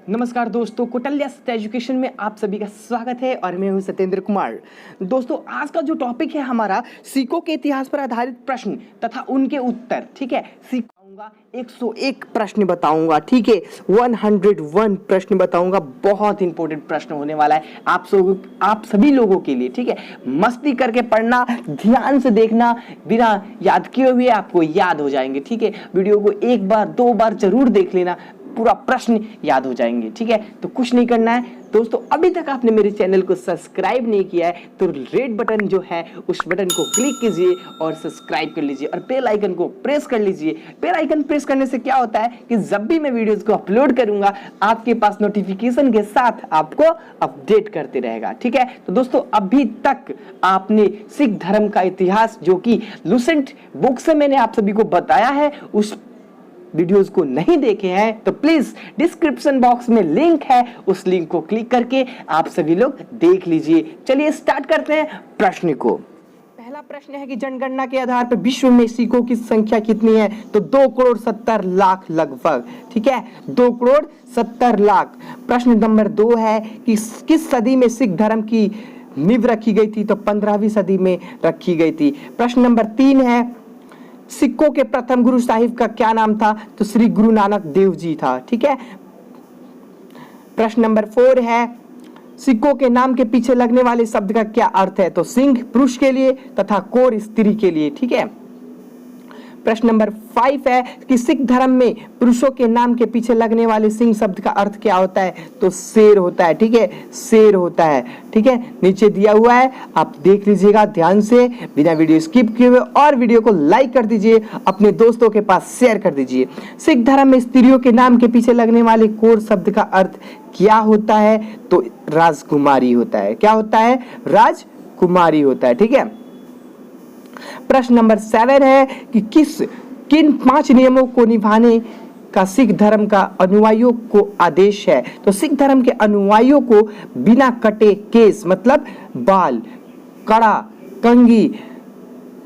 नमस्कार दोस्तों, कौटिल्य एजुकेशन में आप सभी का स्वागत है और मैं हूं सत्येंद्र कुमार। दोस्तों, आज का जो टॉपिक है हमारा सिखों के इतिहास पर आधारित प्रश्न तथा उनके उत्तर। ठीक है, सिखाऊंगा 101 प्रश्न बताऊंगा। ठीक है, 101 प्रश्न बताऊंगा। बहुत इंपॉर्टेंट प्रश्न होने वाला है आप सभी लोगों के लिए। ठीक है, मस्ती करके पढ़ना, ध्यान से देखना, बिना याद किए हुए आपको याद हो जाएंगे। ठीक है, वीडियो को एक बार दो बार जरूर देख लेना, पूरा प्रश्न याद हो जाएंगे। ठीक है, तो कुछ नहीं करना है दोस्तों, अभी तक आपने मेरे चैनल को सब्सक्राइब नहीं किया है तो रेड बटन जो है उस बटन को क्लिक कीजिए और सब्सक्राइब कर लीजिए और बेल आइकन को प्रेस कर लीजिए। बेल आइकन प्रेस करने से क्या होता है कि जब भी मैं वीडियोस को अपलोड करूंगा आपके पास नोटिफिकेशन के साथ आपको अपडेट करते रहेगा। ठीक है, तो दोस्तों अभी तक आपने सिख धर्म का इतिहास जो कि लुसेंट बुक से मैंने आप सभी को बताया है उस वीडियोस को नहीं देखे हैं तो प्लीज डिस्क्रिप्शन बॉक्स में लिंक है, उस लिंक को क्लिक करके आप सभी लोग देख लीजिए। चलिए स्टार्ट करते हैं प्रश्न को। पहला प्रश्न है कि जनगणना के आधार पर विश्व में सिखों की संख्या कितनी है? तो 2,70,00,000 लगभग। ठीक है, 2,70,00,000। प्रश्न नंबर 2 है कि किस सदी में सिख धर्म की नींव रखी गई थी? तो 15वीं सदी में रखी गई थी। प्रश्न नंबर 3 है सिखों के प्रथम गुरु साहिब का क्या नाम था? तो श्री गुरु नानक देव जी था। ठीक है, प्रश्न नंबर 4 है सिखों के नाम के पीछे लगने वाले शब्द का क्या अर्थ है? तो सिंह पुरुष के लिए तथा कौर स्त्री के लिए। ठीक है, प्रश्न नंबर 5 है कि सिख धर्म में पुरुषों के नाम के पीछे लगने वाले सिंह शब्द का अर्थ क्या होता है? तो शेर होता है। ठीक है, शेर होता है। ठीक है, नीचे दिया हुआ है, आप देख लीजिएगा ध्यान से, बिना वीडियो स्किप किए हुए, और वीडियो को लाइक कर दीजिए, अपने दोस्तों के पास शेयर कर दीजिए। सिख धर्म में स्त्रियों के नाम के पीछे लगने वाले कौर शब्द का अर्थ क्या होता है? तो राजकुमारी होता है। क्या होता है? राजकुमारी होता है। ठीक है, प्रश्न नंबर 7 है कि किन 5 नियमों को निभाने का सिख धर्म का अनुयायियों को आदेश है? तो सिख धर्म के अनुयायियों को बिना कटे केस मतलब बाल, कड़ा, कंघी,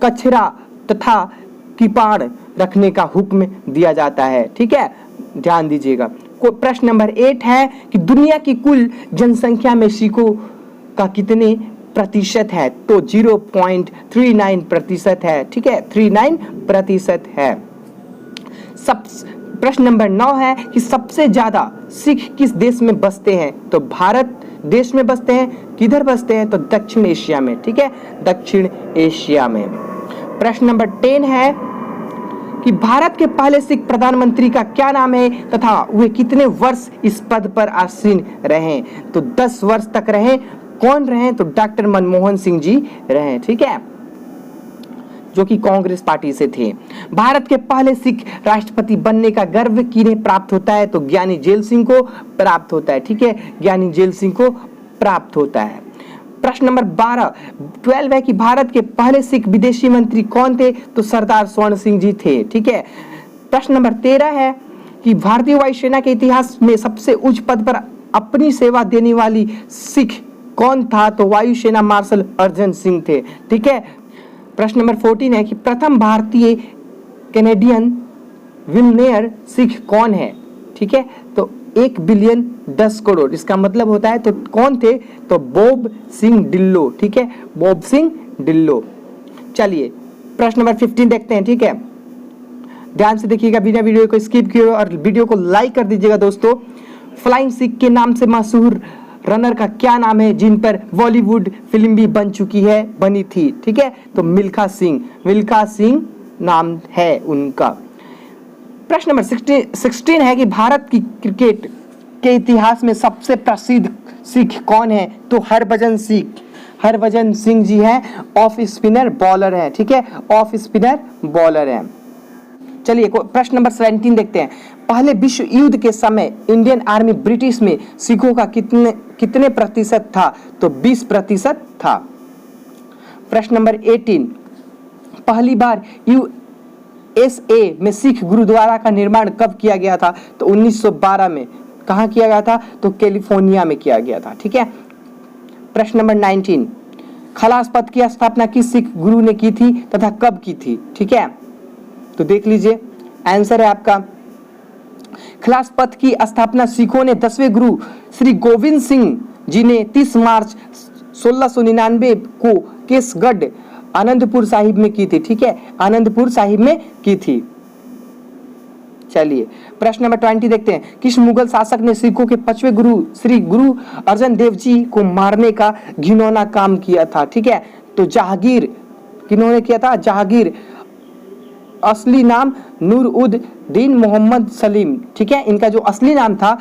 कछरा तथा किपाड़ रखने का हुक्म दिया जाता है। ठीक है, ध्यान दीजिएगा। प्रश्न नंबर 8 है कि दुनिया की कुल जनसंख्या में सिखों का कितने प्रतिशत है? तो 0.39% है। ठीक है, 39% है। प्रश्न नंबर 9 है कि सबसे ज्यादा सिख किस देश में बसते हैं? तो भारत देश में बसते हैं। किधर बसते हैं? तो दक्षिण एशिया में। ठीक है, दक्षिण एशिया में। प्रश्न नंबर 10 है कि भारत के पहले सिख प्रधानमंत्री का क्या नाम है तथा वे कितने वर्ष इस पद पर आसीन रहे? तो 10 वर्ष तक रहे। कौन रहे? तो डॉक्टर मनमोहन सिंह जी रहे। ठीक है, जो कि कांग्रेस पार्टी से थे। भारत के पहले सिख राष्ट्रपति बनने का गर्व किन्हें प्राप्त होता है? तो ज्ञानी जेल सिंह को प्राप्त होता है। ठीक है, ज्ञानी जेल सिंह को प्राप्त होता है। प्रश्न नंबर 12 है कि भारत के पहले सिख विदेशी मंत्री कौन थे? तो सरदार स्वर्ण सिंह जी थे। ठीक है, प्रश्न नंबर 13 है कि भारतीय वायुसेना के इतिहास में सबसे उच्च पद पर अपनी सेवा देने वाली सिख कौन था? तो वायुसेना मार्शल अर्जन सिंह थे। ठीक है, प्रश्न नंबर 14 है कि प्रथम भारतीय कैनेडियन विलनेयर सिख कौन है? ठीक है, तो 1 बिलियन 10 करोड़ इसका मतलब होता है। तो कौन थे? तो बॉब सिंह डिल्लो। ठीक है, बॉब सिंह डिल्लो। चलिए प्रश्न नंबर 15 देखते हैं। ठीक है, ध्यान से देखिएगा, बिना वीडियो को स्किप किए और वीडियो को लाइक कर दीजिएगा। दोस्तों, फ्लाइंग सिख के नाम से मशहूर रनर का क्या नाम है जिन पर बॉलीवुड फिल्म भी बनी थी? ठीक है, तो मिल्खा सिंह नाम है उनका। प्रश्न नंबर 16 है कि भारत की क्रिकेट के इतिहास में सबसे प्रसिद्ध सिख कौन है? तो हरभजन सिंह जी हैं, ऑफ स्पिनर बॉलर हैं। ठीक है, ऑफ स्पिनर बॉलर हैं। चलिए प्रश्न नंबर 17 देखते हैं। पहले विश्व युद्ध के समय इंडियन आर्मी ब्रिटिश में सिखों का कितने प्रतिशत था? तो 20% था। प्रश्न नंबर 18, पहली बार यूएसए में सिख गुरुद्वारा का निर्माण कब किया गया था? तो 1912 में। कहाँ किया गया था? तो कैलिफोर्निया में किया गया था। ठीक है, प्रश्न नंबर 19, खलास पद की स्थापना किस सिख गुरु ने की थी तथा कब की थी? ठीक है, तो देख लीजिए, आंसर है आपका खिलाफत की स्थापना सिखों ने 10वें गुरु श्री गोविंद सिंह जी ने 30 मार्च 1699 को केसगढ़ आनंदपुर साहिब में की थी। ठीक है, आनंदपुर साहिब में की थी। चलिए प्रश्न नंबर 20 देखते हैं। किस मुगल शासक ने सिखों के 5वें गुरु श्री गुरु अर्जन देव जी को मारने का घिनौना काम किया था? ठीक है, तो जहांगीर, किन्होंने किया था? जहांगीर। असली नाम नूर उद दीन मोहम्मद सलीम। ठीक है, इनका जो असली नाम था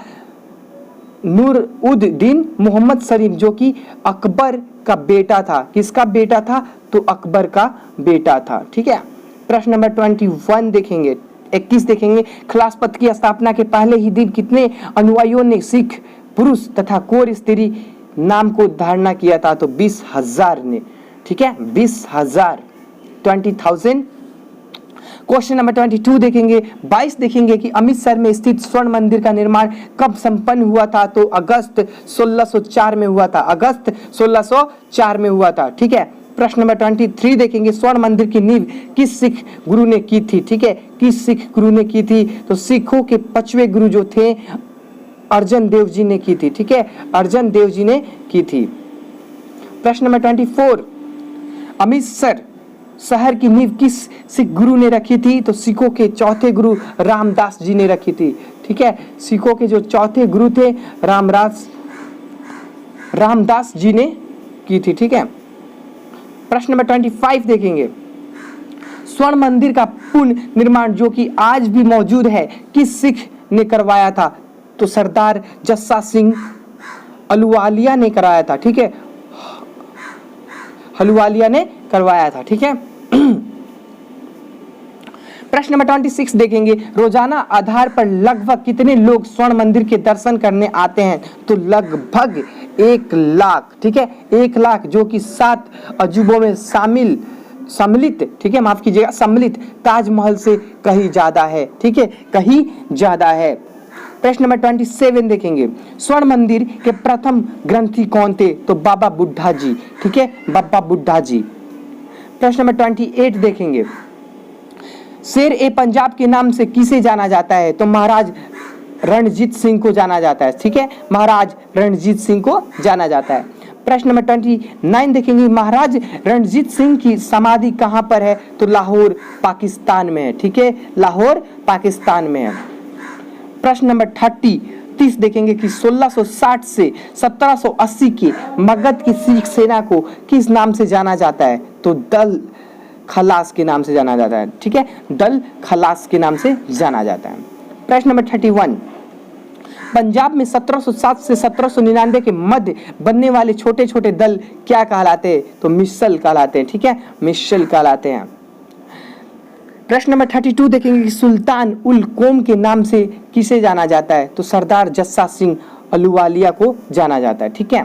नूर उद दीन मोहम्मद सलीम, जो कि अकबर का बेटा था। किसका बेटा था? तो अकबर का बेटा था। ठीक है, प्रश्न नंबर 21 देखेंगे, 21 देखेंगे। खिलाफत की स्थापना के पहले ही दिन कितने अनुयायियों ने सिख पुरुष तथा कोर स्त्री नाम को धारणा किया था? तो 20,000 ने। ठीक है, 20,000, 20,000। क्वेश्चन नंबर 22 देखेंगे, 22 देखेंगे कि अमृतसर में स्थित स्वर्ण मंदिर का निर्माण कब संपन्न हुआ था? तो अगस्त 1604 में हुआ था। अगस्त 1604 में हुआ था। ठीक है, प्रश्न नंबर 23 देखेंगे, स्वर्ण मंदिर की नींव किस सिख गुरु ने की थी? ठीक है, किस सिख गुरु ने की थी? तो सिखों के 5वें गुरु जो थे अर्जन देव जी ने की थी। ठीक है, अर्जन देव जी ने की थी। प्रश्न नंबर 24, अमृतसर शहर की नींव किस सिख गुरु ने रखी थी? तो सिखों के चौथे गुरु रामदास जी ने रखी थी। ठीक है, सिखों के जो चौथे गुरु थे रामदास जी ने की थी। ठीक है, प्रश्न नंबर 25 देखेंगे, स्वर्ण मंदिर का पुनः निर्माण जो कि आज भी मौजूद है किस सिख ने करवाया था? तो सरदार जस्सा सिंह अहलुवालिया ने कराया था। ठीक है, अहलुवालिया ने करवाया था। ठीक है, प्रश्न नंबर 26 देखेंगे, रोजाना आधार पर लगभग कितने लोग स्वर्ण मंदिर के दर्शन करने आते हैं? तो लगभग 1 लाख। ठीक है, 1 लाख, जो कि 7 अजूबों में सम्मिलित, ठीक है, माफ कीजिएगा, सम्मिलित ताजमहल से कहीं ज्यादा है। ठीक है, कहीं ज्यादा है। प्रश्न नंबर 27 देखेंगे, स्वर्ण मंदिर के प्रथम ग्रंथी कौन थे? तो बाबा बुड्ढा जी। ठीक है, बाबा बुड्ढा जी। प्रश्न नंबर 28 देखेंगे, शेर ए पंजाब के नाम से किसे जाना जाता है? तो महाराज रणजीत सिंह को जाना जाता है। ठीक है, महाराज रणजीत सिंह को जाना जाता है। प्रश्न नंबर 29 देखेंगे, महाराज रणजीत सिंह की समाधि कहां पर है? तो लाहौर पाकिस्तान में है। ठीक है, लाहौर पाकिस्तान में है। प्रश्न नंबर 30 देखेंगे कि 1660 से 1780 के मगध की सिख सेना को किस नाम से जाना जाता है? तो दल खलास के नाम से जाना जाता है। ठीक है, दल खलास के नाम से जाना जाता है। प्रश्न नंबर 31, पंजाब में 1707 से 1799 के मध्य बनने वाले छोटे छोटे दल क्या कहलाते हैं? तो मिसल कहलाते हैं। ठीक है, मिसल कहलाते हैं। प्रश्न नंबर 32 देखेंगे कि सुल्तान उल कौम के नाम से किसे जाना जाता है? तो सरदार जस्सा सिंह अहलुवालिया को जाना जाता है। ठीक है,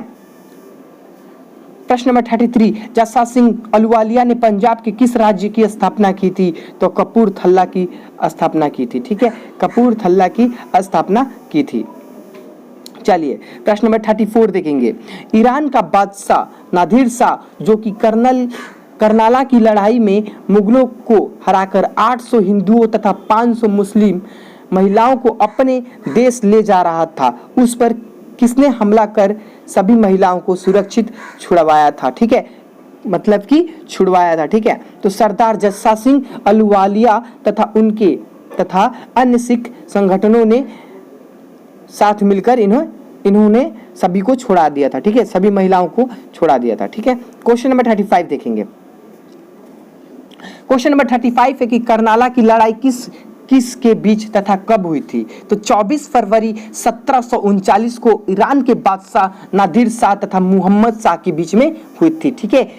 प्रश्न नंबर 33, जस्सा सिंह अहलुवालिया ने पंजाब के किस राज्य की स्थापना की थी? तो कपूरथला की स्थापना की थी। ठीक है, कपूरथला की स्थापना की थी। चलिए प्रश्न नंबर 34 देखेंगे, ईरान का बादशाह नादिर शाह जो कि करनाला की लड़ाई में मुगलों को हराकर 800 हिंदुओं तथा 500 मुस्लिम महिलाओं को अपने देश ले जा रहा था, उस पर किसने हमला कर सभी महिलाओं को सुरक्षित छुड़वाया था? ठीक है, मतलब कि छुड़वाया था। ठीक है, तो सरदार जस्सा सिंह अहलुवालिया तथा अन्य सिख संगठनों ने साथ मिलकर इन्होंने सभी को छोड़ा दिया था। ठीक है, सभी महिलाओं को छोड़ा दिया था। ठीक है, क्वेश्चन नंबर 35 देखेंगे। क्वेश्चन नंबर 35 है कि करनाला की लड़ाई किस के बीच तथा कब हुई थी? तो 24 फरवरी 1739 को ईरान के बादशाह नादिर शाह तथा मोहम्मद शाह के बीच में हुई थी। ठीक है,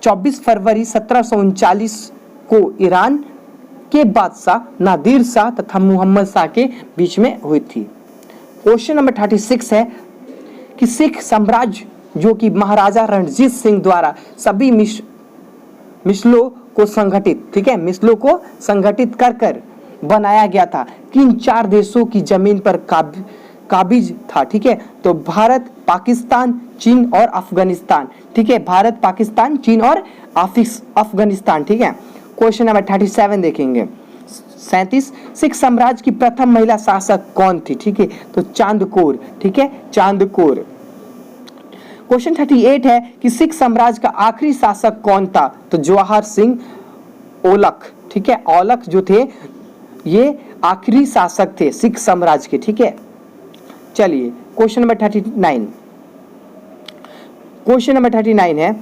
24 फरवरी 1739 को ईरान के बादशाह नादिर शाह तथा मोहम्मद शाह के बीच में हुई थी। क्वेश्चन नंबर 36 है कि सिख साम्राज्य जो कि महाराजा रणजीत सिंह द्वारा सभी मिसलों को संगठित, ठीक है, मिसलों को संगठित कर बनाया गया था, किन 4 देशों की जमीन पर काबिज था? ठीक है, तो भारत, पाकिस्तान, चीन और अफगानिस्तान। ठीक है, भारत, पाकिस्तान, चीन और अफगानिस्तान। ठीक है, क्वेश्चन नंबर 37 देखेंगे, 37। सिख साम्राज्य की प्रथम महिला शासक कौन थी? ठीक है, तो चांद कौर। ठीक है, चांद कौर। क्वेश्चन 38 है कि सिख साम्राज्य का आखिरी शासक कौन था? तो जवाहर सिंह औलख। ठीक है, औलख जो थे ये आखिरी शासक थे सिख साम्राज्य के। ठीक है, चलिए क्वेश्चन नंबर 39। क्वेश्चन नंबर 39 है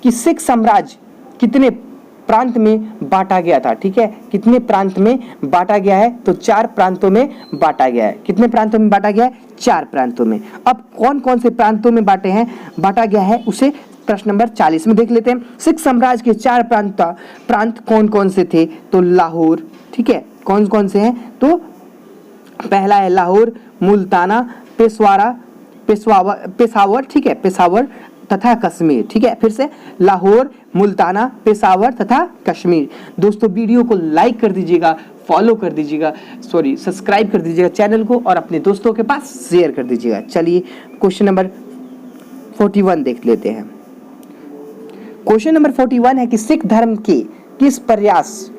कि सिख साम्राज्य कितने प्रांत में बांटा गया था? ठीक है, कितने प्रांत में बांटा गया है? तो 4 प्रांतों में बांटा गया है। कितने प्रांतों में बांटा गया है? 4 प्रांतों में। अब कौन कौन से प्रांतों में बांटा गया है उसे प्रश्न नंबर 40 में देख लेते हैं। सिख साम्राज्य के 4 प्रांत कौन कौन से थे? तो लाहौर। ठीक है, कौन कौन से हैं? तो पहला है लाहौर, मुल्ताना, पेशावर। ठीक है, पेशावर तथा कश्मीर। ठीक है, फिर से लाहौर, मुल्ताना, पेशावर तथा कश्मीर। दोस्तों वीडियो को लाइक कर दीजिएगा, फॉलो कर दीजिएगा, सब्सक्राइब कर दीजिएगा चैनल को और अपने दोस्तों के पास शेयर कर दीजिएगा। चलिए क्वेश्चन नंबर 41 देख लेते हैं। क्वेश्चन नंबर 41 है कि सिख धर्म के किस प्रयास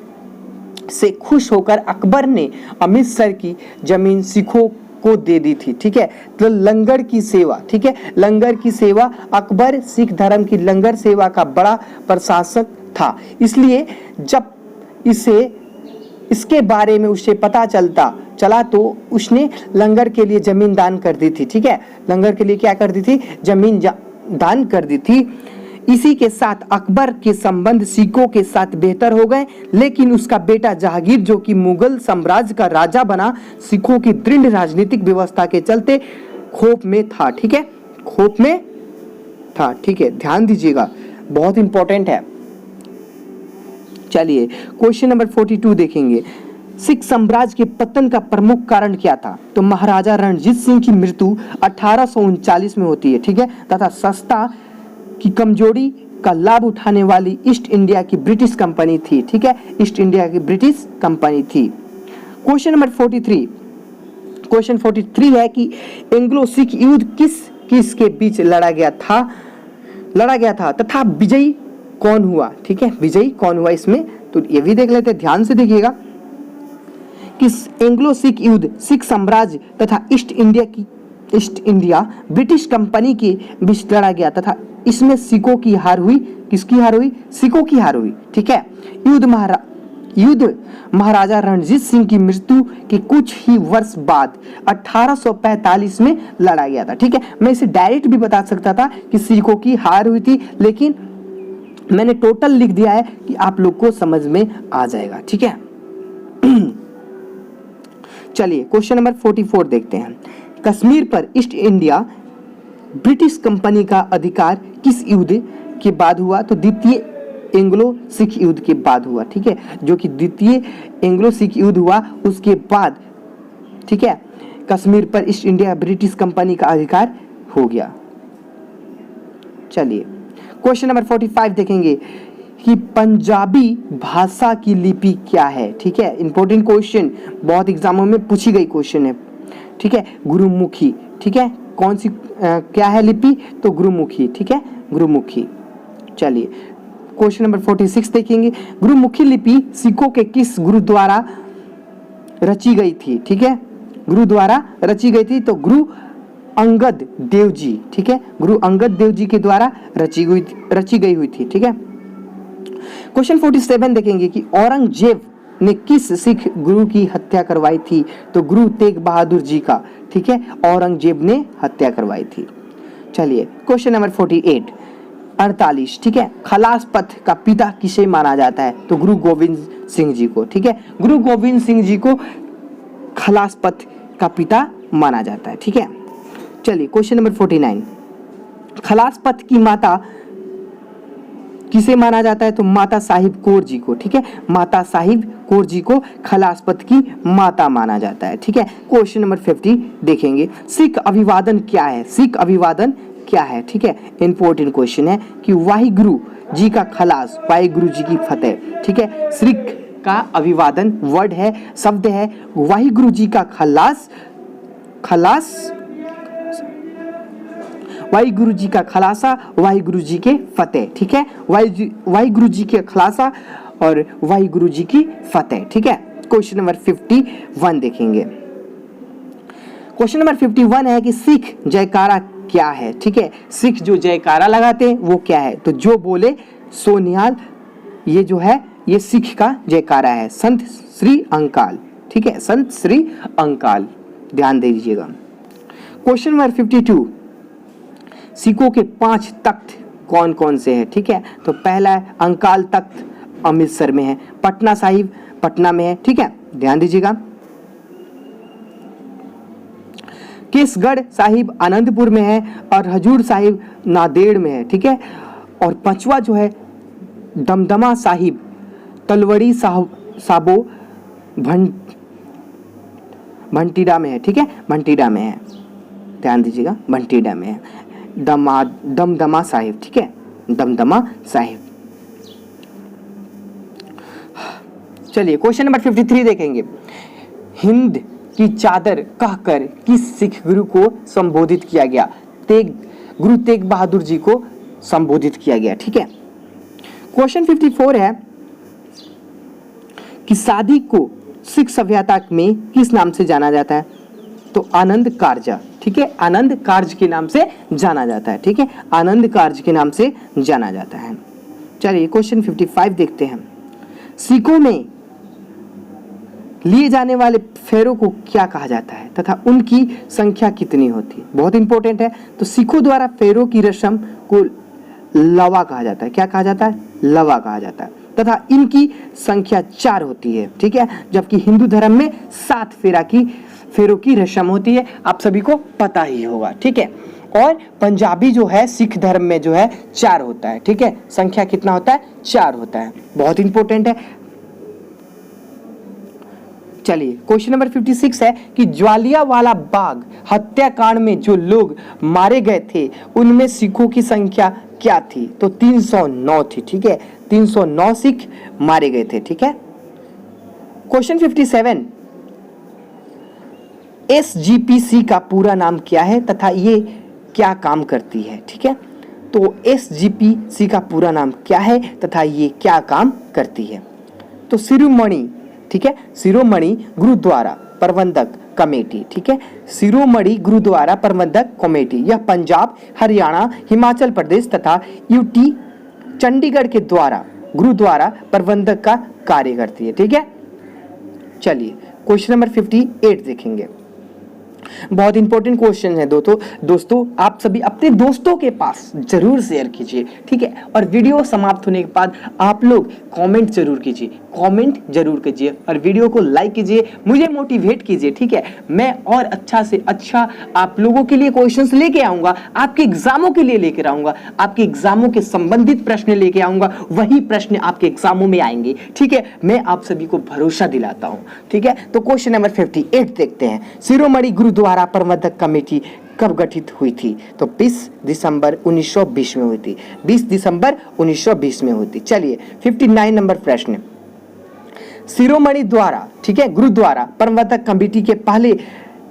से खुश होकर अकबर ने अमृतसर की जमीन सिखों को दे दी थी? ठीक है, तो लंगर की सेवा। ठीक है, लंगर की सेवा। अकबर सिख धर्म की लंगर सेवा का बड़ा प्रशासक था, इसलिए जब इसके बारे में उसे पता चला तो उसने लंगर के लिए जमीन दान कर दी थी। ठीक है, लंगर के लिए क्या कर दी थी? जमीन दान कर दी थी। इसी के साथ अकबर के संबंध सिखों के साथ बेहतर हो गए, लेकिन उसका बेटा जहांगीर जो कि मुगल साम्राज्य का राजा बना, सिखों की दृढ़ राजनीतिक व्यवस्था के चलते खौफ में था। ठीक है, खौफ में था। ठीक है, ध्यान दीजिएगा, बहुत इंपॉर्टेंट है। चलिए क्वेश्चन नंबर 42 देखेंगे। सिख साम्राज्य के पतन का प्रमुख कारण क्या था? तो महाराजा रणजीत सिंह की मृत्यु 1839 में होती है। ठीक है, तथा सत्ता की कमजोरी का लाभ उठाने वाली ईस्ट इंडिया की ब्रिटिश कंपनी थी। ठीक है, ईस्ट इंडिया की ब्रिटिश कंपनी थी। Question number 43। क्वेश्चन 43 है कि एंग्लो सिख युद्ध किस के बीच लड़ा गया था तथा विजयी कौन हुआ? ठीक है, विजयी कौन हुआ इसमें? तो ये भी देख लेते हैं, ध्यान से देखिएगा कि एंग्लो सिख युद्ध सिख साम्राज्य तथा ईस्ट इंडिया ब्रिटिश कंपनी के बीच लड़ा गया तथा इसमें सिखों की हार हुई। किसकी हार हुई? सिखों की हार हुई। ठीक है, युद्ध महाराजा रणजीत सिंह की मृत्यु के कुछ ही वर्ष बाद 1845 में लड़ा गया था। ठीक है, मैं इसे डायरेक्ट भी बता सकता था कि सिखों की हार हुई थी, लेकिन मैंने टोटल लिख दिया है कि आप लोग को समझ में आ जाएगा। ठीक है, चलिए क्वेश्चन नंबर 44 देखते हैं। कश्मीर पर ईस्ट इंडिया ब्रिटिश कंपनी का अधिकार किस युद्ध के बाद हुआ? तो द्वितीय एंग्लो सिख युद्ध के बाद हुआ। ठीक है, जो कि द्वितीय एंग्लो सिख युद्ध हुआ उसके बाद, ठीक है, कश्मीर पर ईस्ट इंडिया ब्रिटिश कंपनी का अधिकार हो गया। चलिए क्वेश्चन नंबर 45 देखेंगे कि पंजाबी भाषा की लिपि क्या है? ठीक है, इंपॉर्टेंट क्वेश्चन, बहुत एग्जामों में पूछी गई क्वेश्चन है। ठीक है, गुरुमुखी। ठीक है, कौन सी क्या है लिपि? तो गुरुमुखी। ठीक है, गुरुमुखी। चलिए क्वेश्चन नंबर 46 देखेंगे। गुरुमुखी लिपि सिखों के किस गुरु द्वारा रची गई थी? ठीक है, गुरु द्वारा रची गई थी, तो गुरु अंगद देव जी। ठीक है, गुरु अंगद देव जी के द्वारा रची गई हुई थी। ठीक है, क्वेश्चन 47 देखेंगे कि औरंगजेब ने किस सिख गुरु की हत्या करवाई थी? तो गुरु तेग बहादुर जी का। ठीक है, औरंगजेब ने हत्या करवाई थी। चलिए क्वेश्चन नंबर 48। ठीक है, खलास पथ का पिता किसे माना जाता है? तो गुरु गोविंद सिंह जी को। ठीक है, गुरु गोविंद सिंह जी को खलास पथ का पिता माना जाता है। ठीक है, चलिए क्वेश्चन नंबर 49। खलास पथ की माता किसे माना जाता है? तो माता साहिब कौर जी को। ठीक है, माता साहिब कौर जी को खलास पथ की माता माना जाता है। ठीक है, क्वेश्चन नंबर 50 देखेंगे। सिख अभिवादन क्या है? सिख अभिवादन क्या है? ठीक है, इंपॉर्टेंट क्वेश्चन है कि वाहिगुरु जी का खलास, वाहिगुरु जी की फतेह। ठीक है, सिख का अभिवादन वर्ड है, शब्द है, वाहिगुरु जी का खलास, वाहिगुरु जी का खलासा, वाहिगुरु जी के फतेह। ठीक है, वाहिगुरु जी के खलासा और वाहिगुरु जी की फतेह। ठीक है, क्वेश्चन नंबर 51 देखेंगे। क्वेश्चन नंबर 51 है कि सिख जयकारा क्या है। ठीक है, सिख जो जयकारा लगाते हैं वो क्या है, तो जो बोले सो निहाल, ये जो है ये सिख का जयकारा है, संत श्री अंकाल। ठीक है, संत श्री अंकाल, ध्यान दे दीजिएगा। क्वेश्चन नंबर 52, सिखों के 5 तख्त कौन कौन से हैं। ठीक है, तो पहला है अंकाल तख्त, अमृतसर में है। पटना साहिब पटना में है। ठीक है, ध्यान दीजिएगा। केसगढ़ साहिब आनंदपुर में है और हजूर साहिब नांदेड़ में है। ठीक है, और 5वां जो है दमदमा साहिब तलवड़ी साबो भंटीडा में है। ठीक है, भंटीडा में है, ध्यान दीजिएगा, भंटीडा में है दमदमा साहिब। ठीक है, दमदमा साहिब। चलिए क्वेश्चन नंबर 53 देखेंगे। हिंद की चादर कहकर किस सिख गुरु को संबोधित किया गया। गुरु तेग बहादुर जी को संबोधित किया गया। ठीक है, क्वेश्चन 54 है कि शादी को सिख सभ्यता में किस नाम से जाना जाता है, तो आनंद कारजा। ठीक है, आनंद कार्ज के नाम से जाना जाता है। ठीक है, आनंद कार्ज के नाम से जाना जाता है। चलिए क्वेश्चन 55 देखते हैं। सिखों में लिए जाने वाले फेरों को क्या कहा जाता है तथा उनकी संख्या कितनी होती है, बहुत इंपॉर्टेंट है। तो सिखों द्वारा फेरों की रस्म को लवा कहा जाता है। क्या कहा जाता है, लवा कहा जाता है, तथा इनकी संख्या 4 होती है। ठीक है, जबकि हिंदू धर्म में 7 फेरों की रस्म होती है, आप सभी को पता ही होगा। ठीक है, और पंजाबी जो है सिख धर्म में जो है 4 होता है। ठीक है, संख्या कितना होता है, 4 होता है, बहुत इंपॉर्टेंट है। चलिए क्वेश्चन नंबर 56 है कि ज्वालियांवाला बाग हत्याकांड में जो लोग मारे गए थे उनमें सिखों की संख्या क्या थी, तो 309 थी। ठीक है, 309 सिख मारे गए थे। ठीक है, क्वेश्चन 57, SGPC का पूरा नाम क्या है तथा ये क्या काम करती है। ठीक है, तो SGPC का पूरा नाम क्या है तथा ये क्या काम करती है, तो शिरोमणि। ठीक है, शिरोमणि गुरुद्वारा प्रबंधक कमेटी। ठीक है, शिरोमणि गुरुद्वारा प्रबंधक कमेटी यह पंजाब, हरियाणा, हिमाचल प्रदेश तथा यूटी चंडीगढ़ के द्वारा गुरुद्वारा प्रबंधक का कार्य करती है। ठीक है, चलिए क्वेश्चन नंबर 58 देखेंगे। बहुत इंपॉर्टेंट क्वेश्चन है दोस्तों आप सभी अपने दोस्तों के पास जरूर शेयर कीजिए। ठीक है, और वीडियो समाप्त होने के बाद आप लोग कमेंट जरूर कीजिए और वीडियो को लाइक कीजिए, मुझे मोटिवेट कीजिए। ठीक है, मैं और अच्छा से अच्छा आप लोगों के लिए क्वेश्चंस लेके आऊंगा, आपके एग्जामों के लिए लेकर आऊंगा, आपके एग्जामों के संबंधित प्रश्न लेके आऊंगा, वही प्रश्न आपके एग्जामों में आएंगे। ठीक है, मैं आप सभी को भरोसा दिलाता हूं। ठीक है, तो क्वेश्चन नंबर 58 देखते हैं। शिरोमणि गुरुद्वारा प्रबंधक कमेटी कब गठित हुई थी, तो 20 दिसंबर 1920 में हुई थी। 20 दिसंबर 1920 में हुई थी। चलिए 59 नंबर प्रश्न, शिरोमणि द्वारा, ठीक है, गुरुद्वारा प्रबंधक कमेटी के पहले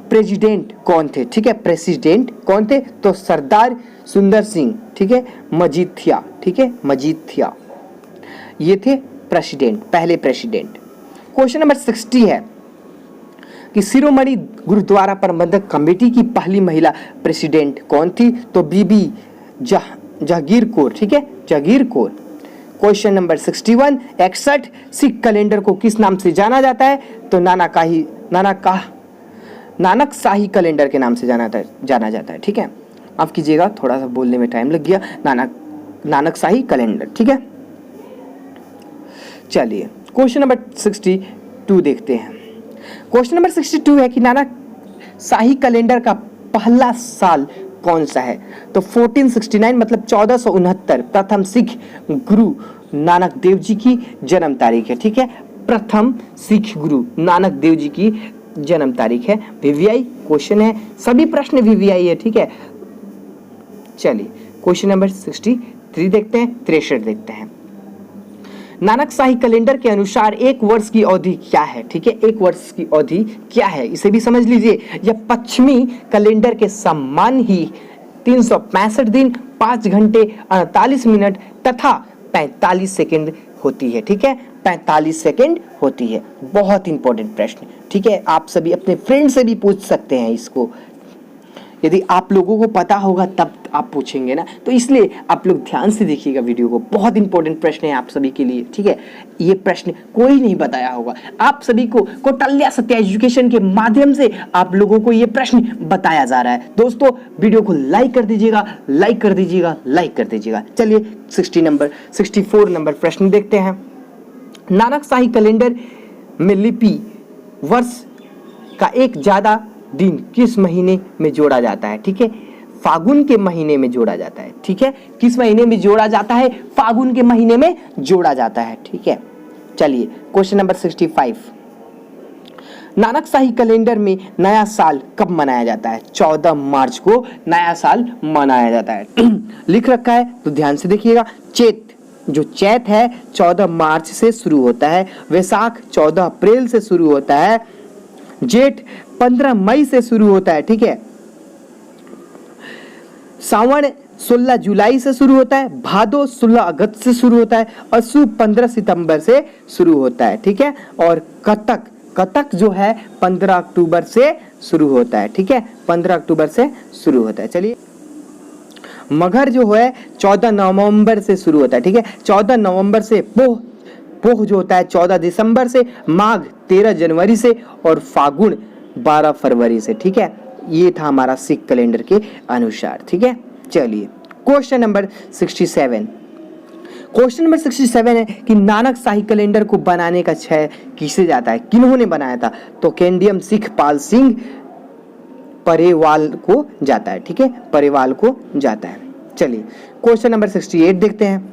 प्रेसिडेंट कौन थे। ठीक है, प्रेसिडेंट कौन थे, तो सरदार सुंदर सिंह, ठीक है, मजीठिया। ठीक है, मजीठिया ये थे प्रेसिडेंट, पहले प्रेसिडेंट। क्वेश्चन नंबर 60 है कि शिरोमणि गुरुद्वारा प्रबंधक कमेटी की पहली महिला प्रेसिडेंट कौन थी, तो बीबी जहांगीर कौर। ठीक है, Jahangir Kaur. Question number 61, 61 Sikh calendar को किस नाम से जाना जाता है, तो नानक शाही कैलेंडर के नाम से जाना जाता है। ठीक है, माफ कीजिएगा थोड़ा सा बोलने में टाइम लग गया, नानक शाही कैलेंडर। ठीक है, चलिए क्वेश्चन नंबर 62 देखते हैं। क्वेश्चन नंबर 62 है कि नानक शाही कैलेंडर का पहला साल कौन सा है, तो 1469 मतलब 1469 प्रथम सिख गुरु नानक देव जी की जन्म तारीख है। ठीक है, प्रथम सिख गुरु नानक देव जी की जन्म तारीख है। वीवीआई क्वेश्चन है, सभी प्रश्न वीवीआई है। ठीक है, चलिए क्वेश्चन नंबर 63 देखते हैं, 63 देखते हैं। नानक शाही कैलेंडर के अनुसार एक वर्ष की अवधि क्या है। ठीक है, एक वर्ष की अवधि क्या है, इसे भी समझ लीजिए। यह पश्चिमी कैलेंडर के समान ही 365 दिन 5 घंटे 48 मिनट तथा 45 सेकंड होती है। ठीक है, 45 सेकंड होती है। बहुत इंपॉर्टेंट प्रश्न, ठीक है, आप सभी अपने फ्रेंड से भी पूछ सकते हैं इसको, यदि आप लोगों को पता होगा तब आप पूछेंगे ना, तो इसलिए आप लोग ध्यान से देखिएगा वीडियो को। बहुत इंपॉर्टेंट प्रश्न है आप सभी के लिए, ठीक है, ये प्रश्न कोई नहीं बताया होगा, आप सभी को कौटल्या सत्या एजुकेशन के माध्यम से आप लोगों को ये प्रश्न बताया जा रहा है। दोस्तों वीडियो को लाइक कर दीजिएगा, लाइक कर दीजिएगा, लाइक कर दीजिएगा। चलिए 64 नंबर प्रश्न देखते हैं। नानकशाही कैलेंडर में लिपि वर्ष का एक ज्यादा दिन किस महीने में जोड़ा जाता है? ठीक है, फागुन के महीने में जोड़ा जाता है। ठीक है, किस महीने में जोड़ा जाता है? फागुन के महीने में जोड़ा जाता है। ठीक है, चलिए क्वेश्चन नंबर 65। नानकशाही कैलेंडर में नया साल कब मनाया जाता है? 14 मार्च को नया साल मनाया जाता है। लिख रखा है तो ध्यान से देखिएगा। चैत है 14 मार्च से शुरू होता है, वैशाख 14 अप्रैल से शुरू होता है, जेठ 15 मई से शुरू होता है। ठीक है, सावन 16 जुलाई से शुरू होता है, भादो 16 अगस्त से शुरू होता है, असू 15 सितंबर से शुरू होता है। ठीक है, और कतक जो है 15 अक्टूबर से शुरू होता है। ठीक है, 15 अक्टूबर से शुरू होता है। चलिए, मगर जो है 14 नवंबर से शुरू होता है। ठीक है, 14 नवंबर से पोह जो होता है 14 दिसंबर से, माघ 13 जनवरी से, और फागुन 12 फरवरी से। ठीक है, ये था हमारा सिख कैलेंडर के अनुसार। ठीक है, चलिए क्वेश्चन नंबर 67। क्वेश्चन नंबर 67 है कि नानकशाही कैलेंडर को बनाने का श्रेय किसे जाता है? किन्होंने बनाया था? तो केंडियम सिख पाल सिंह परेवाल को जाता है। ठीक है, परेवाल को जाता है। चलिए क्वेश्चन नंबर 68 देखते हैं।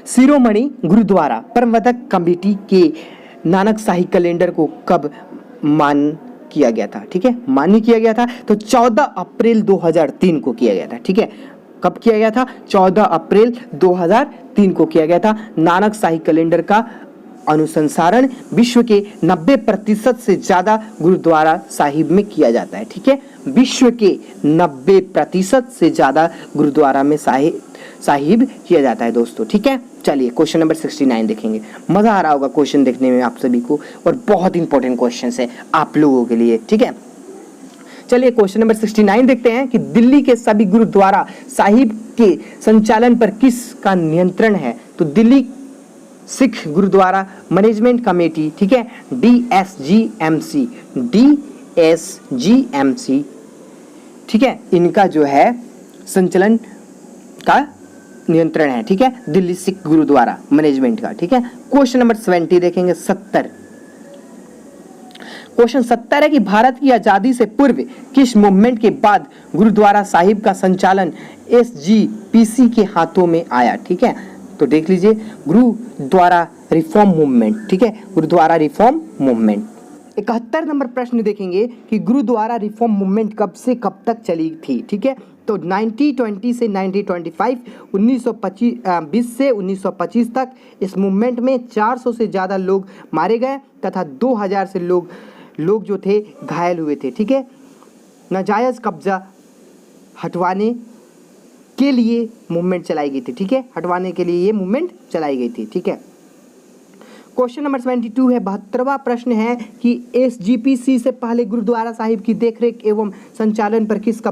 शिरोमणि गुरुद्वारा प्रबंधक कमेटी के नानकशाही कैलेंडर को कब मान्य किया गया था? ठीक है, मान्य किया गया था तो 14 अप्रैल 2003 को किया गया था। ठीक है, कब किया गया था? 14 अप्रैल 2003 को किया गया था। नानकशाही कैलेंडर का अनुसंधान विश्व के 90% से ज्यादा गुरुद्वारा साहिब में किया जाता है। ठीक है, विश्व के 90% से ज्यादा गुरुद्वारा में साहिब किया जाता है दोस्तों। ठीक है, चलिए क्वेश्चन नंबर 69 देखेंगे। मजा आ रहा होगा क्वेश्चन देखने में आप सभी को, और बहुत इंपॉर्टेंट क्वेश्चन है आप लोगों के लिए। ठीक है, चलिए क्वेश्चन नंबर 69 देखते हैं कि दिल्ली के सभी गुरुद्वारा साहिब के संचालन पर किसका नियंत्रण है? तो दिल्ली सिख गुरुद्वारा मैनेजमेंट कमेटी, ठीक है, DSGMC, ठीक है, इनका जो है संचालन का नियंत्रण है। ठीक है, दिल्ली सिख गुरुद्वारा मैनेजमेंट का। ठीक है, क्वेश्चन नंबर 70 देखेंगे। 70 क्वेश्चन 70 है कि भारत की आजादी से पूर्व किस मूवमेंट के बाद गुरुद्वारा साहिब का संचालन SGPC के हाथों में आया? ठीक है, तो देख लीजिए, गुरुद्वारा रिफॉर्म मूवमेंट। ठीक है, गुरुद्वारा रिफॉर्म मूवमेंट। 71 नंबर प्रश्न देखेंगे कि गुरुद्वारा रिफॉर्म मूवमेंट कब से कब तक चली थी? ठीक है, तो 1920 से 1925, 1920 से 1925 तक इस मूवमेंट में 400 से ज़्यादा लोग मारे गए तथा 2000 से लोग जो थे घायल हुए थे। ठीक है, नाजायज़ कब्जा हटवाने के लिए मूवमेंट चलाई गई थी। ठीक है, हटवाने के लिए ये मूवमेंट चलाई गई थी। ठीक है, क्वेश्चन नंबर 72 है। 72वां प्रश्न है कि SGPC से पहले गुरुद्वारा साहिब की देखरेख एवं संचालन पर किसका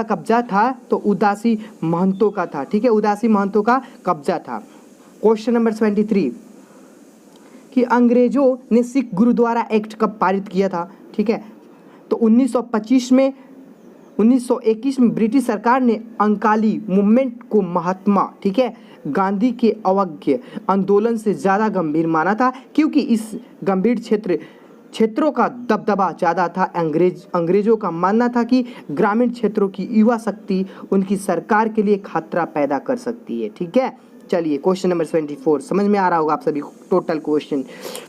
कब्जा था? तो उदासी महंतों का था। ठीक है, उदासी महंतों का कब्जा था। क्वेश्चन नंबर 73 कि अंग्रेजों ने सिख गुरुद्वारा एक्ट कब पारित किया था? ठीक है, तो 1925 में। 1921 में ब्रिटिश सरकार ने अंकाली मूवमेंट को महात्मा, ठीक है, गांधी के अवज्ञा आंदोलन से ज़्यादा गंभीर माना था, क्योंकि इस गंभीर क्षेत्रों का दबदबा ज़्यादा था। अंग्रेजों का मानना था कि ग्रामीण क्षेत्रों की युवा शक्ति उनकी सरकार के लिए खतरा पैदा कर सकती है। ठीक है, चलिए क्वेश्चन नंबर 74 समझ में आ रहा होगा आप सभी। टोटल क्वेश्चन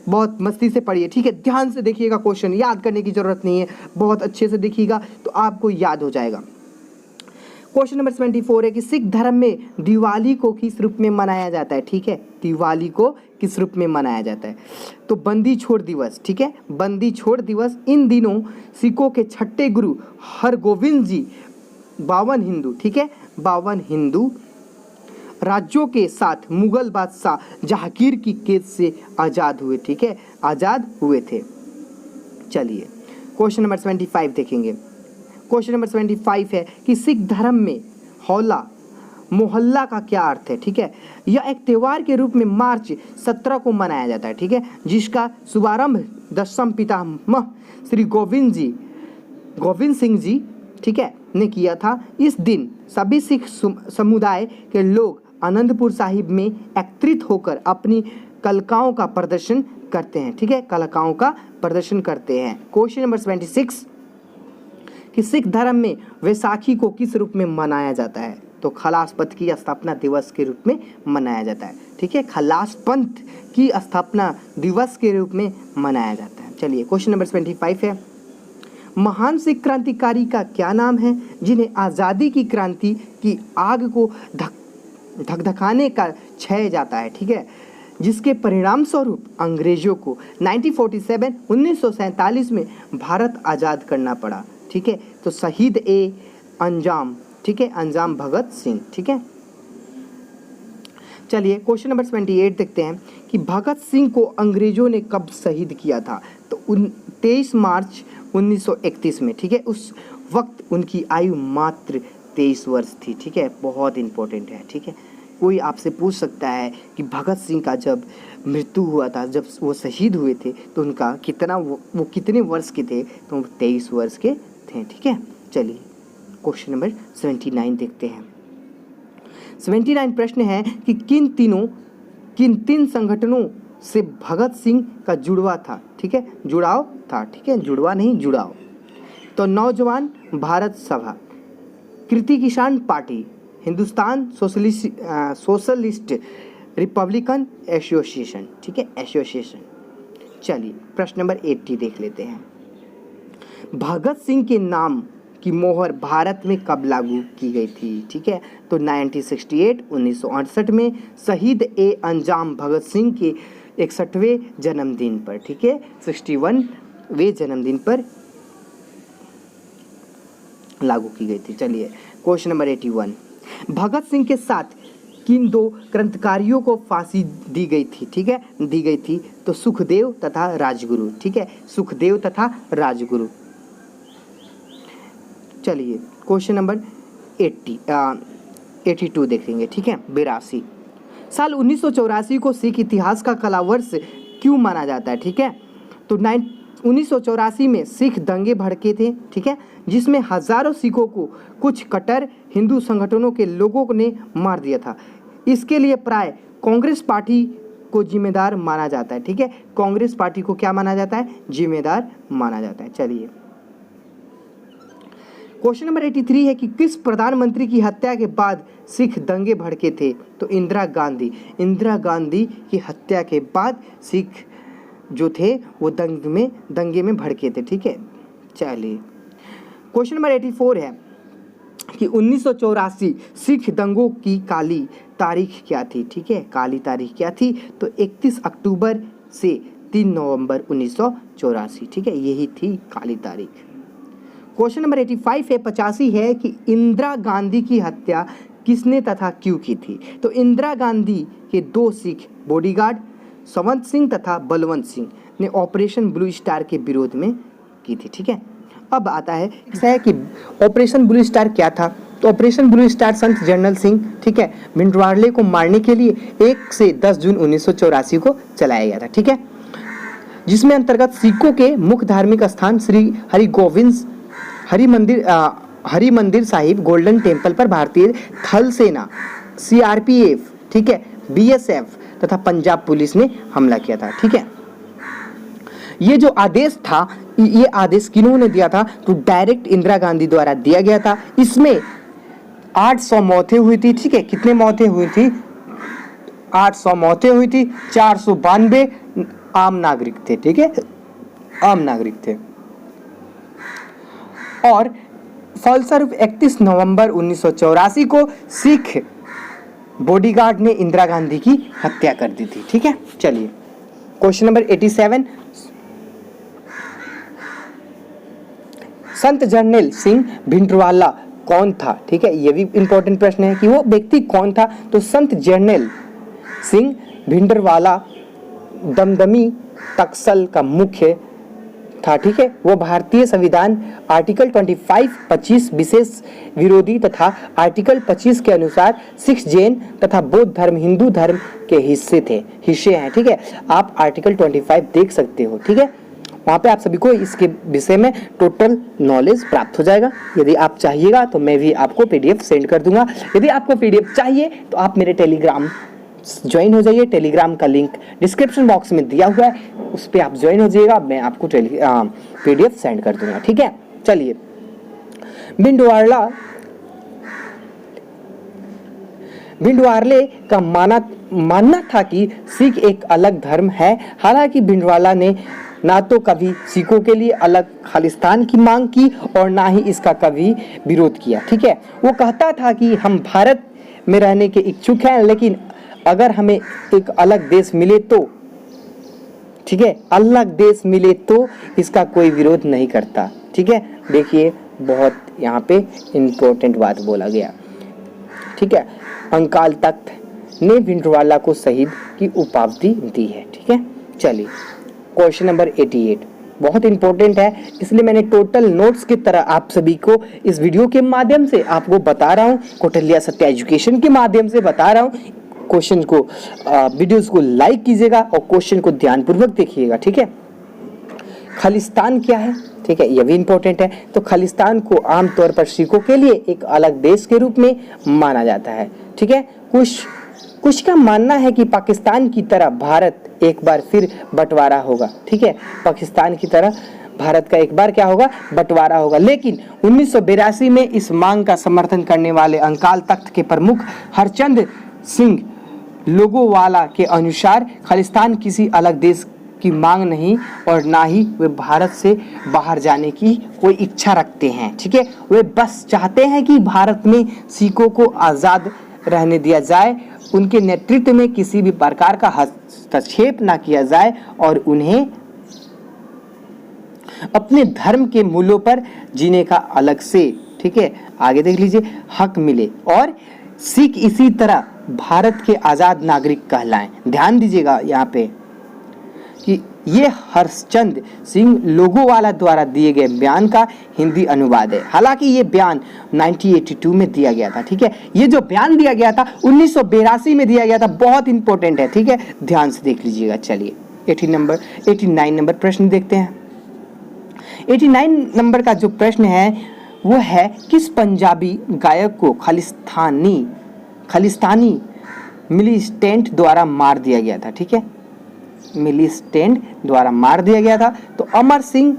बहुत मस्ती से पढ़िए। ठीक है, ध्यान से देखिएगा, क्वेश्चन याद करने की जरूरत नहीं है, बहुत अच्छे से देखिएगा तो आपको याद हो जाएगा। क्वेश्चन नंबर 74 है कि सिख धर्म में दिवाली को किस रूप में मनाया जाता है? ठीक है, दिवाली को किस रूप में मनाया जाता है? तो बंदी छोड़ दिवस। ठीक है, बंदी छोड़ दिवस। इन दिनों सिखों के छठे गुरु हरगोविंद जी 52 हिंदू, ठीक है, 52 हिंदू राज्यों के साथ मुगल बादशाह जहांगीर की कैद से आज़ाद हुए, ठीक है, आज़ाद हुए थे। चलिए क्वेश्चन नंबर 25 देखेंगे। क्वेश्चन नंबर 25 है कि सिख धर्म में होला मोहल्ला का क्या अर्थ है, ठीक है। यह एक त्यौहार के रूप में मार्च 17 को मनाया जाता है, ठीक है, जिसका शुभारंभ दशम पितामह श्री गोविंद सिंह जी, ठीक है, ने किया था। इस दिन सभी सिख समुदाय के लोग आनंदपुर साहिब में एकत्रित होकर अपनी कलकाओं का प्रदर्शन करते हैं, ठीक है, कलकाओं का प्रदर्शन करते हैं। क्वेश्चन नंबर 26 कि सिख धर्म में वैसाखी को किस रूप में मनाया जाता है, तो खलास पंथ की स्थापना दिवस के रूप में मनाया जाता है, ठीक है, खलास पंथ की स्थापना दिवस के रूप में मनाया जाता है। चलिए क्वेश्चन नंबर 25 है, महान सिख क्रांतिकारी का क्या नाम है जिन्हें आज़ादी की क्रांति की आग को धकधकाने का क्षय जाता है, ठीक है, जिसके परिणाम स्वरूप अंग्रेजों को 1947 में भारत आज़ाद करना पड़ा, ठीक है, तो शहीद ए अंजाम, ठीक है, अंजाम भगत सिंह, ठीक है। चलिए क्वेश्चन नंबर 28 देखते हैं कि भगत सिंह को अंग्रेजों ने कब शहीद किया था, तो 23 मार्च 1931 में, ठीक है, उस वक्त उनकी आयु मात्र 23 वर्ष थी, ठीक है, बहुत इंपॉर्टेंट है, ठीक है। कोई आपसे पूछ सकता है कि भगत सिंह का जब मृत्यु हुआ था, जब वो शहीद हुए थे, तो उनका वो कितने वर्ष के थे, तो 23 वर्ष के थे, ठीक है। चलिए क्वेश्चन नंबर 79 देखते हैं। 79 प्रश्न है कि किन तीन संगठनों से भगत सिंह का जुड़वा था, ठीक है, जुड़ाव था, ठीक है, जुड़वा नहीं जुड़ाव, तो नौजवान भारत सभा, कृति किसान party, Hindustan socialist Republican association, ठीक है, एसोसिएशन। चलिए प्रश्न नंबर 80 देख लेते हैं। भगत सिंह के नाम की मोहर भारत में कब लागू की गई थी, ठीक है, तो 1968 में शहीद ए अंजाम भगत सिंह के 61वें जन्मदिन पर, ठीक है, 61वें जन्मदिन पर लागू की गई थी। चलिए क्वेश्चन नंबर 81, भगत सिंह के साथ किन दो क्रांतिकारियों को फांसी दी गई थी, ठीक है, दी गई थी, तो सुखदेव तथा राजगुरु, ठीक है, सुखदेव तथा राजगुरु। चलिए क्वेश्चन नंबर 82 देखेंगे, ठीक है, 82 साल 1984 को सिख इतिहास का कला वर्ष क्यों माना जाता है, ठीक है, तो 1984 में सिख दंगे भड़के थे, ठीक है, जिसमें हजारों सिखों को कुछ कट्टर हिंदू संगठनों के लोगों ने मार दिया था। इसके लिए प्राय कांग्रेस पार्टी को जिम्मेदार माना जाता है, ठीक है, कांग्रेस पार्टी को क्या माना जाता है, जिम्मेदार माना जाता है। चलिए क्वेश्चन नंबर 83 है कि किस प्रधानमंत्री की हत्या के बाद सिख दंगे भड़के थे, तो इंदिरा गांधी की हत्या के बाद सिख जो थे वो दंगे में भड़के थे, ठीक है। चलिए क्वेश्चन नंबर 84 है कि 1984 सिख दंगों की काली तारीख क्या थी, ठीक है, काली तारीख क्या थी, तो 31 अक्टूबर से 3 नवंबर 1984, ठीक है, यही थी काली तारीख। क्वेश्चन नंबर 85 है कि इंदिरा गांधी की हत्या किसने तथा क्यों की थी, तो इंदिरा गांधी के 2 सिख बॉडीगार्ड संवत सिंह तथा बलवंत सिंह ने ऑपरेशन ब्लू स्टार के विरोध में की थी, ठीक है। अब आता है कि ऑपरेशन ब्लू स्टार क्या था, तो ऑपरेशन ब्लू स्टार संत जनरल सिंह, ठीक है, भिंडरावाले को मारने के लिए 1 से 10 जून 1984 को चलाया गया था, ठीक है, जिसमें अंतर्गत सिखों के मुख्य धार्मिक स्थान श्री हरि मंदिर साहिब गोल्डन टेम्पल पर भारतीय थल सेना, CRPF, ठीक है, BSF तथा पंजाब पुलिस ने हमला किया था, ठीक है। ये जो आदेश था, ये आदेश किन्होंने दिया था, तो डायरेक्ट इंदिरा गांधी द्वारा दिया गया था। इसमें 800 मौतें हुई थी, ठीक है, कितने मौतें हुई थी, 800 मौतें हुई थी, 492 आम नागरिक थे, ठीक है, आम नागरिक थे। और फलस्वरूप 31 नवंबर 1984 को सिख बॉडीगार्ड ने इंदिरा गांधी की हत्या कर दी थी, ठीक है। चलिए क्वेश्चन नंबर 87, संत जरनैल सिंह भिंडरावाला कौन था, ठीक है, ये भी इंपॉर्टेंट प्रश्न है कि वो व्यक्ति कौन था। तो संत जर्नैल सिंह भिंडरवाला दमदमी टक्सल का मुख्य था, ठीक है। वो भारतीय संविधान आर्टिकल 25 विशेष विरोधी तथा आर्टिकल 25 के अनुसार सिख, जैन तथा बौद्ध धर्म हिंदू धर्म के हिस्से हैं, ठीक है। आप आर्टिकल 25 देख सकते हो, ठीक है। वहाँ पे आप सभी को इसके विषय में टोटल नॉलेज प्राप्त हो जाएगा। यदि आप चाहिएगा तो मैं भी आपको पीडीएफ सेंड कर दूंगा। यदि आपको पीडीएफ चाहिए तो आप मेरे टेलीग्राम ज्वाइन हो जाइए। टेलीग्राम का लिंक डिस्क्रिप्शन बॉक्स में दिया हुआ है, उस पर आप ज्वाइन हो जाइएगा। मैं आपको पीडीएफ सेंड कर दूंगा, ठीक है। चलिए, भिंडवाले का मानना था कि सिख एक अलग धर्म है। हालांकि भिंडवाला ने ना तो कभी सिखों के लिए अलग खालिस्तान की मांग की और ना ही इसका कभी विरोध किया, ठीक है। वो कहता था कि हम भारत में रहने के इच्छुक हैं, लेकिन अगर हमें एक अलग देश मिले तो, ठीक है, अलग देश मिले तो इसका कोई विरोध नहीं करता, ठीक है। देखिए, बहुत यहाँ पे इम्पोर्टेंट बात बोला गया, ठीक है। अंकाल तख्त ने भिंडरावाला को शहीद की उपाधि दी है, ठीक है। चलिए, क्वेश्चन नंबर 88 बहुत इंपॉर्टेंट है, इसलिए मैंने टोटल नोट्स की तरह आप सभी को इस वीडियो के माध्यम से आपको बता रहा हूँ, कौटिल्य सत्य एजुकेशन के माध्यम से बता रहा हूँ। क्वेश्चन को वीडियोस को लाइक कीजिएगा और क्वेश्चन को ध्यानपूर्वक देखिएगा, ठीक है। खालिस्तान क्या है, ठीक है, यह भी इंपॉर्टेंट है। तो खालिस्तान को आमतौर पर सिखों के लिए एक अलग देश के रूप में माना जाता है, ठीक है। कुछ का मानना है कि पाकिस्तान की तरह भारत एक बार फिर बंटवारा होगा, ठीक है। पाकिस्तान की तरह भारत का एक बार क्या होगा, बंटवारा होगा। लेकिन 1982 में इस मांग का समर्थन करने वाले अंकाल तख्त के प्रमुख हरचंद सिंह लोगोवाला के अनुसार खालिस्तान किसी अलग देश की मांग नहीं और ना ही वे भारत से बाहर जाने की कोई इच्छा रखते हैं, ठीक है। वे बस चाहते हैं कि भारत में सिखों को आज़ाद रहने दिया जाए, उनके नेतृत्व में किसी भी प्रकार का हस्तक्षेप ना किया जाए और उन्हें अपने धर्म के मूल्यों पर जीने का अलग से, ठीक है, आगे देख लीजिए, हक मिले और सिख इसी तरह भारत के आज़ाद नागरिक कहलाएं। ध्यान दीजिएगा यहाँ पे कि ये हर्षचंद सिंह लोगोवाला द्वारा दिए गए बयान का हिंदी अनुवाद है। हालांकि ये बयान 1982 में दिया गया था, ठीक है। ये जो बयान दिया गया था 1982 में दिया गया था, बहुत इंपॉर्टेंट है, ठीक है, ध्यान से देख लीजिएगा। चलिए, 89 नंबर प्रश्न देखते हैं। 89 नंबर का जो प्रश्न है वो है, किस पंजाबी गायक को खालिस्तानी मिलिटेंट द्वारा मार दिया गया था, ठीक है, मिलिटेंट द्वारा मार दिया गया था। तो अमर सिंह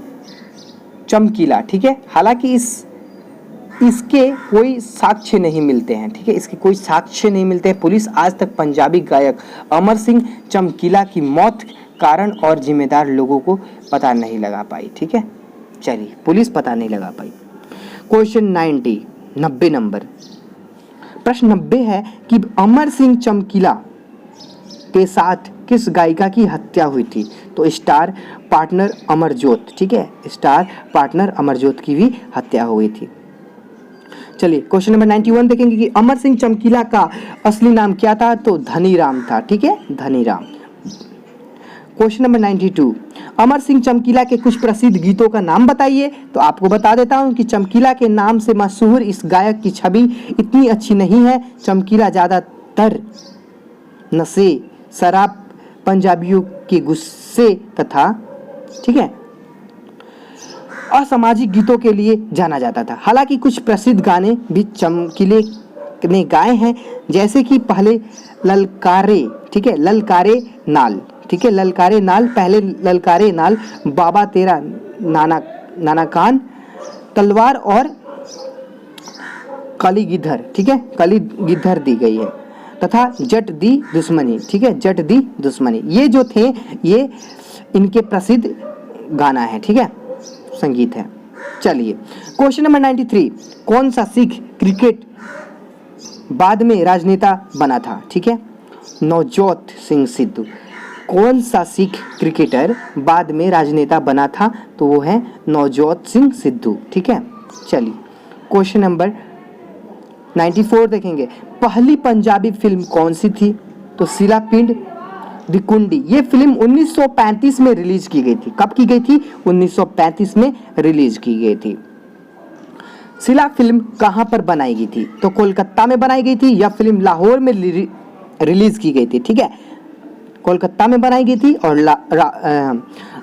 चमकीला, ठीक है। हालांकि इसके कोई साक्ष्य नहीं मिलते हैं, ठीक है, इसके कोई साक्ष्य नहीं मिलते हैं। पुलिस आज तक पंजाबी गायक अमर सिंह चमकीला की मौत कारण और जिम्मेदार लोगों को पता नहीं लगा पाई, ठीक है। चलिए, पुलिस पता नहीं लगा पाई। क्वेश्चन 90 नंबर प्रश्न 90 है कि अमर सिंह चमकीला के साथ किस गायिका की हत्या हुई थी। तो स्टार पार्टनर अमरजोत, ठीक है, स्टार पार्टनर अमरजोत की भी हत्या हुई थी। चलिए, क्वेश्चन नंबर 91 देखेंगे कि अमर सिंह चमकीला का असली नाम क्या था। तो धनीराम था, ठीक है, धनीराम। क्वेश्चन नंबर 92, अमर सिंह चमकीला के कुछ प्रसिद्ध गीतों का नाम बताइए। तो आपको बता देता हूं कि चमकीला के नाम से मशहूर इस गायक की छवि इतनी अच्छी नहीं है। चमकीला ज़्यादातर नशे, शराब, पंजाबियों के गुस्से तथा, ठीक है, असामाजिक गीतों के लिए जाना जाता था। हालांकि कुछ प्रसिद्ध गाने भी चमकीले ने गाए हैं, जैसे कि पहले ललकारे, ठीक है, ललकारे नाल, ठीक है, ललकारे नाल, पहले ललकारे नाल, बाबा तेरा नाना कान, तलवार और कली गिद्धर, ठीक है, कली गिद्धर दी गई है, तथा जट दी दुश्मनी, ठीक है, जट दी दुश्मनी। ये जो थे ये इनके प्रसिद्ध गाना है, ठीक है, संगीत है। चलिए, क्वेश्चन नंबर 93, कौन सा सिख क्रिकेट बाद में राजनेता बना था, ठीक है, नवजोत सिंह सिद्धू। कौन सा सिख क्रिकेटर बाद में राजनेता बना था। तो वो है नवजोत सिंह सिद्धू, ठीक है। चलिए, क्वेश्चन नंबर 94 देखेंगे, पहली पंजाबी फिल्म कौन सी थी? तो शिलापिंड दिकुंडी। ये फिल्म 1935 में रिलीज की गई थी। कब की गई थी? 1935 में रिलीज की गई थी। शिला फिल्म कहां पर बनाई गई थी? तो कोलकाता में बनाई गई थी। यह फिल्म लाहौर में रिलीज की गई थी। ठीक है, कोलकाता में बनाई गई थी और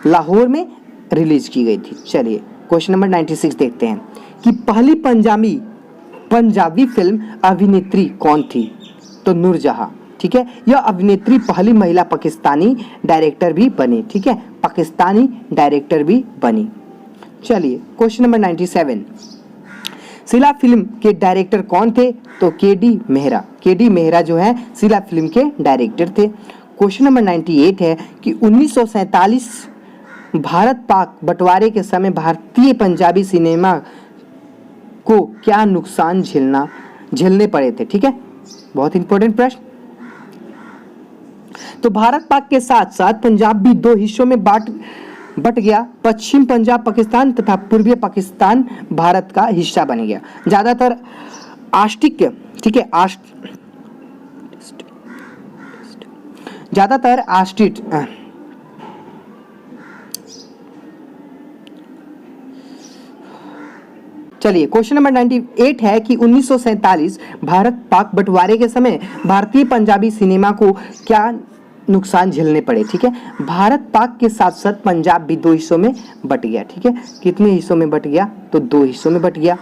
लाहौर में रिलीज की गई थी। चलिए क्वेश्चन नंबर 96 देखते हैं कि पहली पंजाबी फिल्म अभिनेत्री कौन थी? तो नूरजहां। ठीक है, यह अभिनेत्री पहली महिला पाकिस्तानी डायरेक्टर भी बनी। ठीक है, पाकिस्तानी डायरेक्टर भी बनी। चलिए क्वेश्चन नंबर 97, शिला फिल्म के डायरेक्टर कौन थे? तो के.डी. मेहरा। के.डी. मेहरा जो है शिला फिल्म के डायरेक्टर थे। क्वेश्चन नंबर 98 है कि 1947 भारत पाक बंटवारे के समय भारतीय पंजाबी सिनेमा को क्या नुकसान झेलने पड़े थे? ठीक है, बहुत इंपॉर्टेंट प्रश्न। तो भारत पाक के साथ साथ पंजाब भी दो हिस्सों में बट गया। पश्चिम पंजाब पाकिस्तान तथा पूर्वी पाकिस्तान भारत का हिस्सा बन गया। ज्यादातर आस्टिक, ठीक है, ज्यादातर आस्टिट चलिए क्वेश्चन नंबर 98 है कि 1947 भारत पाक बंटवारे के समय भारतीय पंजाबी सिनेमा को क्या नुकसान झेलने पड़े? ठीक है, भारत पाक के साथ साथ पंजाब भी दो हिस्सों में बट गया। ठीक है, कितने हिस्सों में बट गया? तो दो हिस्सों में बट गया।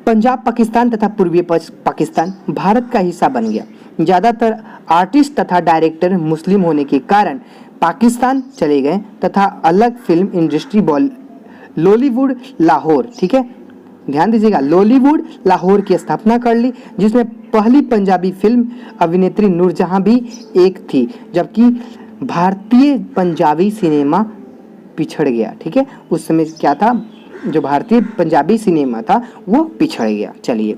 पंजाब पाकिस्तान तथा पूर्वी पाकिस्तान भारत का हिस्सा बन गया। ज्यादातर आर्टिस्ट तथा डायरेक्टर मुस्लिम होने के कारण पाकिस्तान चले गए तथा अलग फिल्म इंडस्ट्री लॉलीवुड लाहौर, ठीक है, ध्यान दीजिएगा, लॉलीवुड लाहौर की स्थापना कर ली, जिसमें पहली पंजाबी फिल्म अभिनेत्री नूरजहां भी एक थी, जबकि भारतीय पंजाबी सिनेमा पिछड़ गया। ठीक है, उस समय क्या था, जो भारतीय पंजाबी सिनेमा था वो पिछड़ गया। चलिए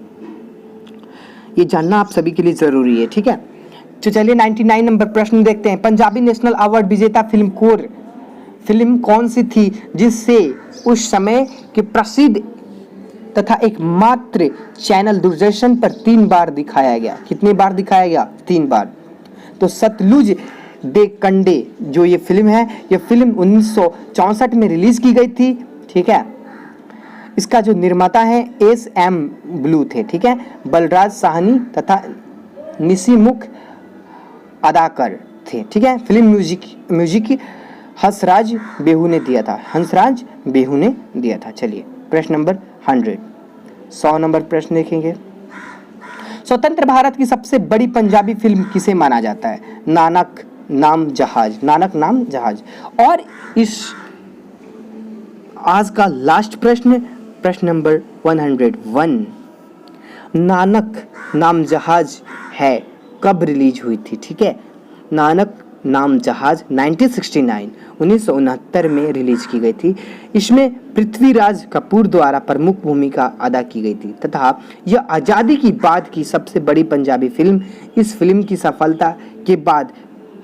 ये जानना आप सभी के लिए जरूरी है। ठीक है, तो चलिए 99 नंबर प्रश्न देखते हैं। पंजाबी नेशनल अवार्ड विजेता फिल्म कौन सी थी जिससे उस समय के प्रसिद्ध तथा एकमात्र चैनल दूरदर्शन पर 3 बार दिखाया गया? कितनी बार दिखाया गया? 3 बार। तो सतलुज दे कंडे जो ये फिल्म है, ये फिल्म 1964 में रिलीज की गई थी। ठीक है, इसका जो निर्माता है SM ब्लू थे। ठीक है, बलराज साहनी तथा निशिमुख अदाकर थे। ठीक है, फिल्म म्यूजिक हंसराज बेहू ने दिया था। चलिए प्रश्न नंबर 100 नंबर प्रश्न देखेंगे। स्वतंत्र भारत की सबसे बड़ी पंजाबी फिल्म किसे माना जाता है? नानक नाम जहाज। और इस आज का लास्ट प्रश्न नंबर 101, नानक नाम जहाज है कब रिलीज हुई थी? ठीक है, नानक नाम जहाज 1969 में रिलीज की गई थी। इसमें पृथ्वीराज कपूर द्वारा प्रमुख भूमिका अदा की गई थी तथा यह आज़ादी की बाद की सबसे बड़ी पंजाबी फिल्म। इस फिल्म की सफलता के बाद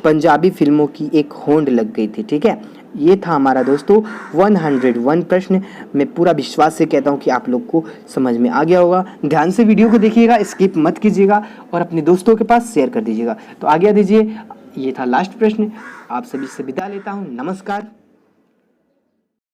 पंजाबी फिल्मों की एक होंड लग गई थी। ठीक है, ये था हमारा दोस्तों 101 प्रश्न। मैं पूरा विश्वास से कहता हूँ कि आप लोग को समझ में आ गया होगा। ध्यान से वीडियो को देखिएगा, स्किप मत कीजिएगा और अपने दोस्तों के पास शेयर कर दीजिएगा। तो आज्ञा दीजिए, ये था लास्ट प्रश्न। आप सभी से विदा लेता हूँ। नमस्कार।